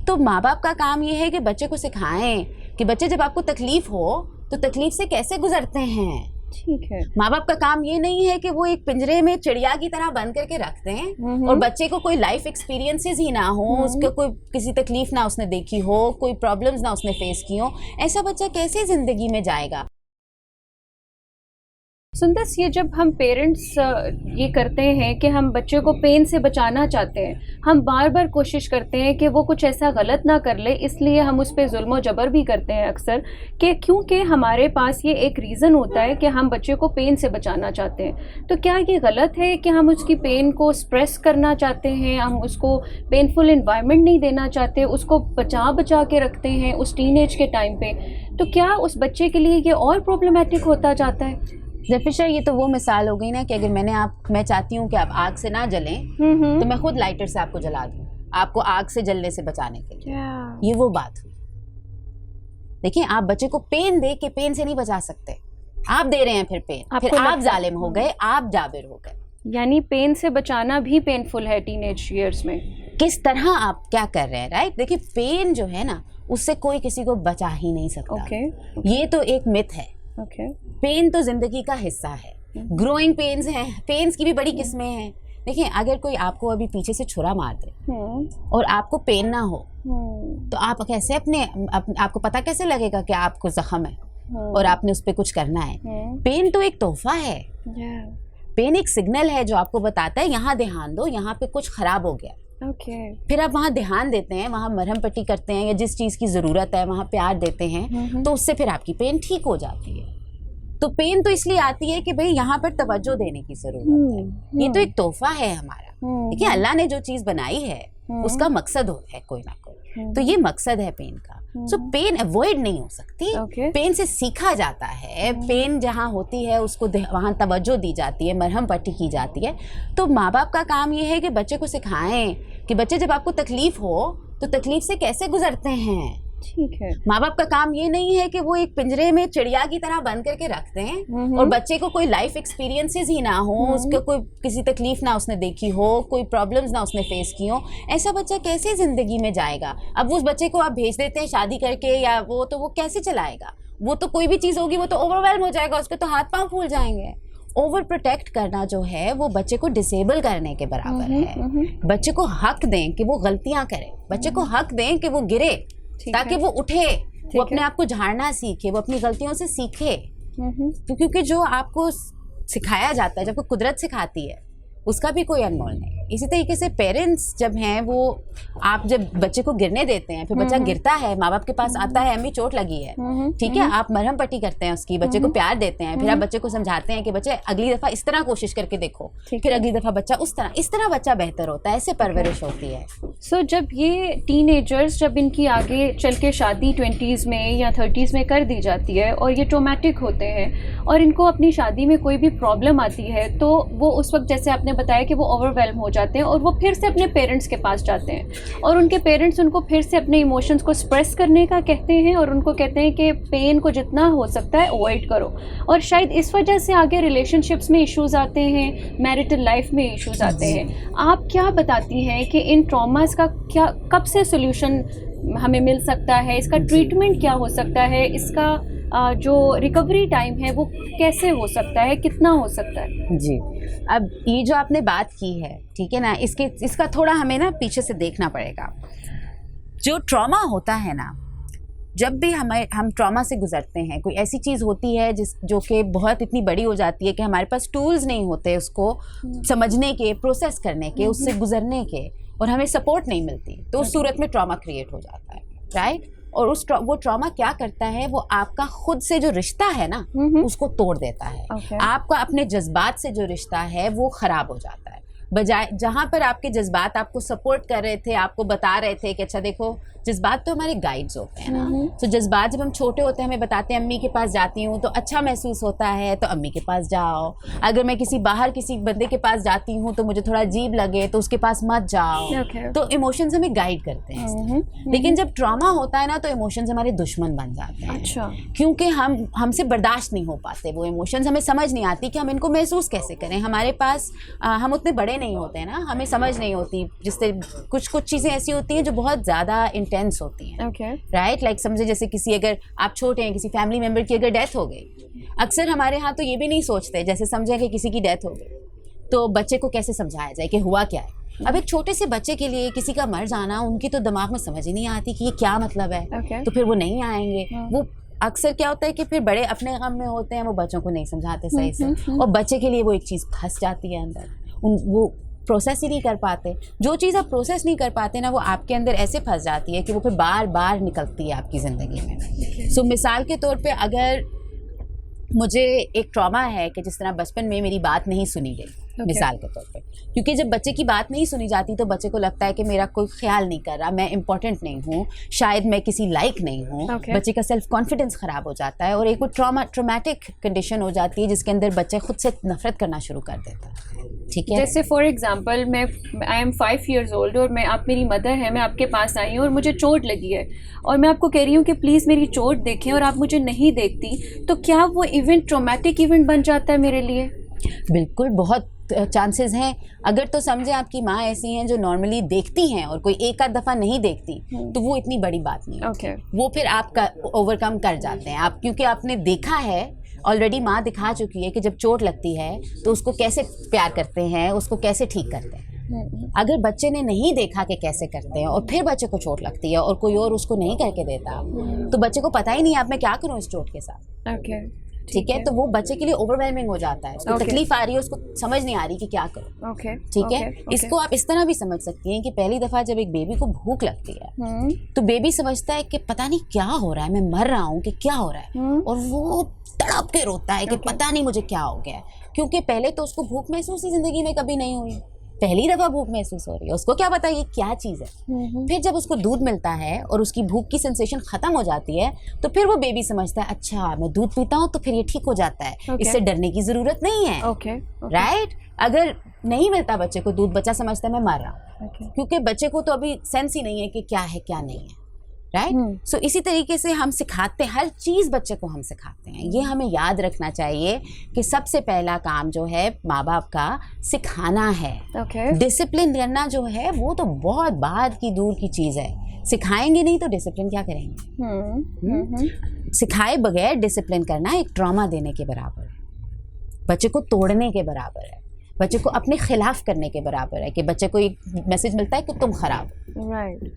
तो माँ बाप का काम ये है कि बच्चे को सिखाएं कि बच्चे जब आपको तकलीफ हो तो तकलीफ से कैसे गुजरते हैं। ठीक है। माँ बाप का काम ये नहीं है कि वो एक पिंजरे में चिड़िया की तरह बंद करके रखते हैं और बच्चे को कोई लाइफ एक्सपीरियंसेस ही ना हो, उसको कोई किसी तकलीफ ना उसने देखी हो, कोई प्रॉब्लम्स ना उसने फेस की हो। ऐसा बच्चा कैसे जिंदगी में जाएगा। सुंदर, ये जब हम पेरेंट्स ये करते हैं कि हम बच्चे को पेन से बचाना चाहते हैं, हम बार बार कोशिश करते हैं कि वो कुछ ऐसा गलत ना कर ले, इसलिए हम उस पर जुल्म जबर भी करते हैं अक्सर, कि क्योंकि हमारे पास ये एक रीज़न होता है कि हम बच्चे को पेन से बचाना चाहते हैं। तो क्या ये गलत है कि हम उसकी पेन को स्ट्रेस करना चाहते हैं, हम उसको पेनफुल इन्वायरमेंट नहीं देना चाहते, उसको बचा के रखते हैं उस टीनेज के टाइम पे? तो क्या उस बच्चे के लिए ये और प्रॉब्लमेटिक होता जाता है? जफिशा, ये तो वो मिसाल हो गई ना कि अगर मैं चाहती हूँ कि आप आग से ना जलें तो मैं खुद लाइटर से आपको जला दूँ, आपको आग से जलने से बचाने के लिए। ये वो बात हुई। देखिए, आप बच्चे को पेन दे के पेन से नहीं बचा सकते। आप दे रहे हैं फिर पेन, फिर आप जालिम हो गए, आप जाबिर हो गए। यानी पेन से बचाना भी पेनफुल है टीनेज ईयर्स में। किस तरह आप क्या कर रहे हैं, राइट? देखिए, पेन जो है ना, उससे कोई किसी को बचा ही नहीं सकता। ये तो एक मिथ है। पेन तो जिंदगी का हिस्सा है। ग्रोइंग पेन्स हैं, पेन्स की भी बड़ी किस्में हैं। देखिए, अगर कोई आपको अभी पीछे से छुरा मार दे और आपको पेन ना हो तो आप कैसे आपको पता कैसे लगेगा कि आपको जख्म है और आपने उस पर कुछ करना है? पेन तो एक तोहफा है। पेन एक सिग्नल है जो आपको बताता है यहाँ ध्यान दो, यहाँ पे कुछ खराब हो गया। फिर आप वहाँ ध्यान देते हैं, वहाँ मरहम पट्टी करते हैं या जिस चीज़ की ज़रूरत है वहाँ प्यार देते हैं, तो उससे फिर आपकी पेन ठीक हो जाती है। तो पेन तो इसलिए आती है कि भाई यहाँ पर तवज्जो देने की ज़रूरत है। ये तो एक तोहफा है हमारा। देखिए, अल्लाह ने जो चीज़ बनाई है उसका मकसद है कोई ना कोई, तो ये मकसद है पेन का। सो पेन अवॉइड नहीं हो सकती। पेन से सीखा जाता है। पेन जहाँ होती है उसको वहाँ तवज्जो दी जाती है, मरहम पट्टी की जाती है। तो माँ बाप का काम ये है कि बच्चे को सिखाएं कि बच्चे जब आपको तकलीफ हो तो तकलीफ से कैसे गुजरते हैं। ठीक है। माँ बाप का काम ये नहीं है कि वो एक पिंजरे में चिड़िया की तरह बंद करके रखते हैं और बच्चे को कोई लाइफ एक्सपीरियंसेस ही ना हो, उसको कोई किसी तकलीफ ना उसने देखी हो, कोई प्रॉब्लम्स ना उसने फेस की हो। ऐसा बच्चा कैसे जिंदगी में जाएगा। अब उस बच्चे को आप भेज देते हैं शादी करके, या वो कैसे चलाएगा? वो तो कोई भी चीज़ होगी वो तो ओवरवेल्म हो जाएगा, उसके तो हाथ पाँव फूल जाएंगे। ओवर प्रोटेक्ट करना जो है वो बच्चे को डिसेबल करने के बराबर है। बच्चे को हक दें कि वो गलतियां करे, बच्चे को हक दें कि वो गिरे ताकि वो उठे, वो अपने आप को झाड़ना सीखे, वो अपनी गलतियों से सीखे। क्योंकि जो आपको सिखाया जाता है, जब वो कुदरत सिखाती है, उसका भी कोई अनमोल नहीं। इसी तरीके से पेरेंट्स जब हैं, वो आप जब बच्चे को गिरने देते हैं, फिर बच्चा गिरता है, माँ बाप के पास आता है, अम्मी चोट लगी है, ठीक है, आप मरहम पट्टी करते हैं उसकी, बच्चे को प्यार देते हैं, फिर आप बच्चे को समझाते हैं कि बच्चे अगली दफा इस तरह कोशिश करके देखो, फिर अगली दफा बच्चा इस तरह बच्चा बेहतर होता है। ऐसे परवरिश होती है। सो जब ये टीनेजर्स, जब इनकी आगे चल के शादी 20s में या 30s में कर दी जाती है और ये ट्रोमेटिक होते हैं और इनको अपनी शादी में कोई भी प्रॉब्लम आती है, तो वो उस वक्त, जैसे आपने बताया कि वो ओवरवेल्म हो जाते हैं और वो फिर से अपने पेरेंट्स के पास जाते हैं और उनके पेरेंट्स उनको फिर से अपने इमोशंस को एक्सप्रेस करने का कहते हैं और उनको कहते हैं कि पेन को जितना हो सकता है अवॉइड करो। और शायद इस वजह से आगे रिलेशनशिप्स में इश्यूज आते हैं, मैरिटल लाइफ में इश्यूज आते हैं। आप क्या बताती हैं कि इन ट्रॉमास का कब से सोल्यूशन हमें मिल सकता है? इसका ट्रीटमेंट क्या हो सकता है? इसका जो रिकवरी टाइम है वो कैसे हो सकता है, कितना हो सकता है? जी, अब ये जो आपने बात की है, ठीक है ना, इसका थोड़ा हमें ना पीछे से देखना पड़ेगा। जो ट्रॉमा होता है ना, जब भी हम ट्रॉमा से गुजरते हैं, कोई ऐसी चीज़ होती है जो कि बहुत इतनी बड़ी हो जाती है कि हमारे पास टूल्स नहीं होते उसको समझने के, प्रोसेस करने के, उससे गुजरने के, और हमें सपोर्ट नहीं मिलती, तो उस सूरत में ट्रॉमा क्रिएट हो जाता है, राइट? और वो ट्रॉमा क्या करता है, वो आपका खुद से जो रिश्ता है ना उसको तोड़ देता है। आपका अपने जज्बात से जो रिश्ता है वो खराब हो जाता है। बजाय जहाँ पर आपके जज्बात आपको सपोर्ट कर रहे थे, आपको बता रहे थे कि अच्छा देखो, जज्बात तो हमारे गाइड्स होते हैं ना। तो जज्बात जब हम छोटे होते हैं हमें बताते हैं, अम्मी के पास जाती हूँ तो अच्छा महसूस होता है, तो अम्मी के पास जाओ। अगर मैं किसी बंदे के पास जाती हूँ तो मुझे थोड़ा अजीब लगे तो उसके पास मत जाओ। तो इमोशंस हमें गाइड करते हैं। लेकिन जब ट्रॉमा होता है ना तो इमोशंस हमारे दुश्मन बन जाते हैं। अच्छा। क्योंकि हमसे बर्दाश्त नहीं हो पाते वो इमोशंस, हमें समझ नहीं आती कि हम इनको महसूस कैसे करें। हमारे पास हम उतने बड़े नहीं होते हैं ना, हमें समझ नहीं होती, जिससे कुछ चीज़ें ऐसी होती हैं जो बहुत ज़्यादा इंटेंस होती हैं, राइट। लाइक समझे जैसे किसी, अगर आप छोटे हैं, किसी फैमिली मेम्बर की अगर डेथ हो गई, अक्सर हमारे यहाँ तो ये भी नहीं सोचते, जैसे समझे कि किसी की डेथ हो गई तो बच्चे को कैसे समझाया जाए कि हुआ क्या है। अब एक छोटे से बच्चे के लिए किसी का मर जाना, उनकी तो दिमाग में समझ ही नहीं आती कि ये क्या मतलब है, तो फिर वो नहीं आएंगे। वो अक्सर क्या होता है कि फिर बड़े अपने गम में होते हैं, वो बच्चों को नहीं समझाते सही से, और बच्चे के लिए वो एक चीज़ फंस जाती है अंदर, वो प्रोसेस ही नहीं कर पाते। जो चीज़ आप प्रोसेस नहीं कर पाते ना, वो आपके अंदर ऐसे फंस जाती है कि वो फिर बार बार निकलती है आपकी ज़िंदगी में। सो मिसाल के तौर पे अगर मुझे एक ट्रॉमा है कि जिस तरह बचपन में मेरी बात नहीं सुनी गई, मिसाल के तौर पे, क्योंकि जब बच्चे की बात नहीं सुनी जाती तो बच्चे को लगता है कि मेरा कोई ख्याल नहीं कर रहा, मैं इंपॉर्टेंट नहीं हूँ, शायद मैं किसी लायक नहीं हूँ। बच्चे का सेल्फ कॉन्फिडेंस ख़राब हो जाता है और एक वो ट्रॉमेटिक कंडीशन हो जाती है जिसके अंदर बच्चे खुद से नफरत करना शुरू कर देता है। ठीक है, जैसे for example I am 5 years old और आप मेरी मदर हैं, मैं आपके पास आई हूँ और मुझे चोट लगी है और मैं आपको कह रही हूँ कि प्लीज़ मेरी चोट देखें और आप मुझे नहीं देखती, तो क्या वो इवेंट ट्रॉमेटिक इवेंट बन जाता है मेरे लिए? बिल्कुल, बहुत चांसेस हैं। अगर तो समझे आपकी माँ ऐसी हैं जो नॉर्मली देखती हैं और कोई एक आध दफ़ा नहीं देखती, तो वो इतनी बड़ी बात नहीं है। वो फिर आप ओवरकम कर जाते हैं आप, क्योंकि आपने देखा है ऑलरेडी, माँ दिखा चुकी है कि जब चोट लगती है तो उसको कैसे प्यार करते हैं, उसको कैसे ठीक करते हैं। अगर बच्चे ने नहीं देखा कि कैसे करते हैं और फिर बच्चे को चोट लगती है और कोई और उसको नहीं करके देता, तो बच्चे को पता ही नहीं आप मैं क्या करूँ इस चोट के साथ। ठीक है, तो वो बच्चे के लिए ओवरवेलमिंग हो जाता है, उसको तकलीफ आ रही है, उसको समझ नहीं आ रही कि क्या करूं। ठीक है, इसको आप इस तरह भी समझ सकती हैं कि पहली दफा जब एक बेबी को भूख लगती है तो बेबी समझता है कि पता नहीं क्या हो रहा है, मैं मर रहा हूँ कि क्या हो रहा है, और वो तड़प के रोता है कि पता नहीं मुझे क्या हो गया है, क्योंकि पहले तो उसको भूख महसूस ही जिंदगी में कभी नहीं हुई, पहली दफा भूख महसूस हो रही है, उसको क्या पता ये क्या चीज़ है। फिर जब उसको दूध मिलता है और उसकी भूख की सेंसेशन खत्म हो जाती है, तो फिर वो बेबी समझता है अच्छा मैं दूध पीता हूँ तो फिर ये ठीक हो जाता है, इससे डरने की जरूरत नहीं है। राइट। अगर नहीं मिलता बच्चे को दूध, बच्चा समझता है मैं मर रहा हूँ, क्योंकि बच्चे को तो अभी सेंस ही नहीं है कि क्या है क्या नहीं है। राइट। सो इसी तरीके से हम सिखाते, हर चीज़ बच्चे को हम सिखाते हैं। ये हमें याद रखना चाहिए कि सबसे पहला काम जो है माँ बाप का सिखाना है। डिसिप्लिन करना जो है वो तो बहुत बाद की दूर की चीज़ है, सिखाएंगे नहीं तो डिसिप्लिन क्या करेंगे। सिखाए बगैर डिसिप्लिन करना एक ट्रॉमा देने के बराबर है, बच्चे को तोड़ने के बराबर है, बच्चे को अपने खिलाफ करने के बराबर है, कि बच्चे को एक मैसेज मिलता है कि तुम खराब। राइट।